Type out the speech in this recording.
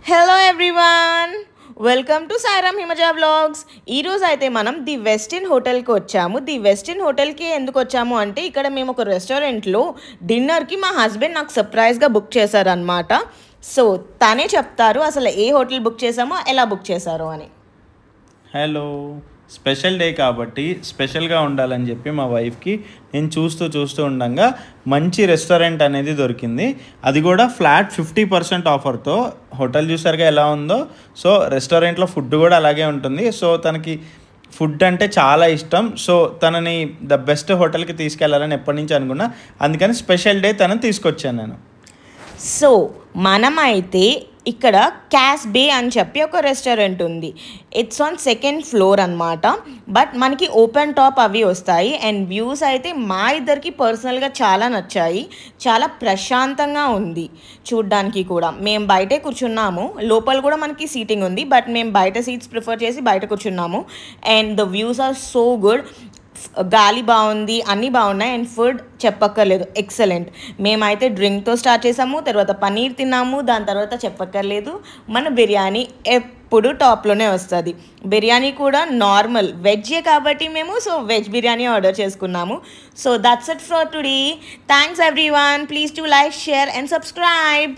Hello everyone, welcome to Sairam Himaja vlogs. ఈరోజు అయితే మనం ది వెస్టిన్ హోటల్కి వచ్చాము. ది వెస్టిన్ హోటల్కి ఎందుకు వచ్చాము అంటే ఇక్కడ మేము ఒక రెస్టారెంట్లో డిన్నర్కి మా హస్బెండ్ నాకు సర్ప్రైజ్గా బుక్ చేశారనమాట. సో తనే చెప్తారు అసలు ఏ హోటల్ బుక్ చేసామో ఎలా బుక్ చేశారో అని. హలో, స్పెషల్ డే కాబట్టి స్పెషల్గా ఉండాలని చెప్పి మా వైఫ్కి నేను చూస్తూ ఉండగా మంచి రెస్టారెంట్ అనేది దొరికింది. అది కూడా ఫ్లాట్ 50% ఆఫర్తో. హోటల్ చూసారుగా ఎలా ఉందో, సో రెస్టారెంట్లో ఫుడ్ కూడా అలాగే ఉంటుంది. సో తనకి ఫుడ్ అంటే చాలా ఇష్టం. సో తనని ద బెస్ట్ హోటల్కి తీసుకెళ్లాలని ఎప్పటి నుంచి అనుకున్నా. అందుకని స్పెషల్ డే తనని తీసుకొచ్చాను నేను. సో మనమైతే ఇక్కడ క్యాస్ బే అని చెప్పి ఒక రెస్టారెంట్ ఉంది. ఇట్స్ ఆన్ 2nd ఫ్లోర్ అనమాట. బట్ మనకి ఓపెన్ టాప్ అవి వస్తాయి. అండ్ వ్యూస్ అయితే మా ఇద్దరికి పర్సనల్గా చాలా నచ్చాయి. చాలా ప్రశాంతంగా ఉంది చూడ్డానికి కూడా. మేము బయటే కూర్చున్నాము, లోపల కూడా మనకి సీటింగ్ ఉంది. బట్ మేము బయట సీట్స్ ప్రిఫర్ చేసి బయట కూర్చున్నాము. And the views are so good. గాలి బాగుంది, అన్నీ బాగున్నాయి. అండ్ ఫుడ్ చెప్పక్కర్లేదు, ఎక్సలెంట్. మేమైతే డ్రింక్తో స్టార్ట్ చేసాము, తర్వాత పన్నీర్ తిన్నాము. దాని తర్వాత చెప్పక్కర్లేదు, మన బిర్యానీ ఎప్పుడు టాప్లోనే వస్తుంది. బిర్యానీ కూడా నార్మల్ వెజ్జే కాబట్టి మేము వెజ్ బిర్యానీ ఆర్డర్ చేసుకున్నాము. So that's it for today. Thanks everyone. Please to like, share and subscribe.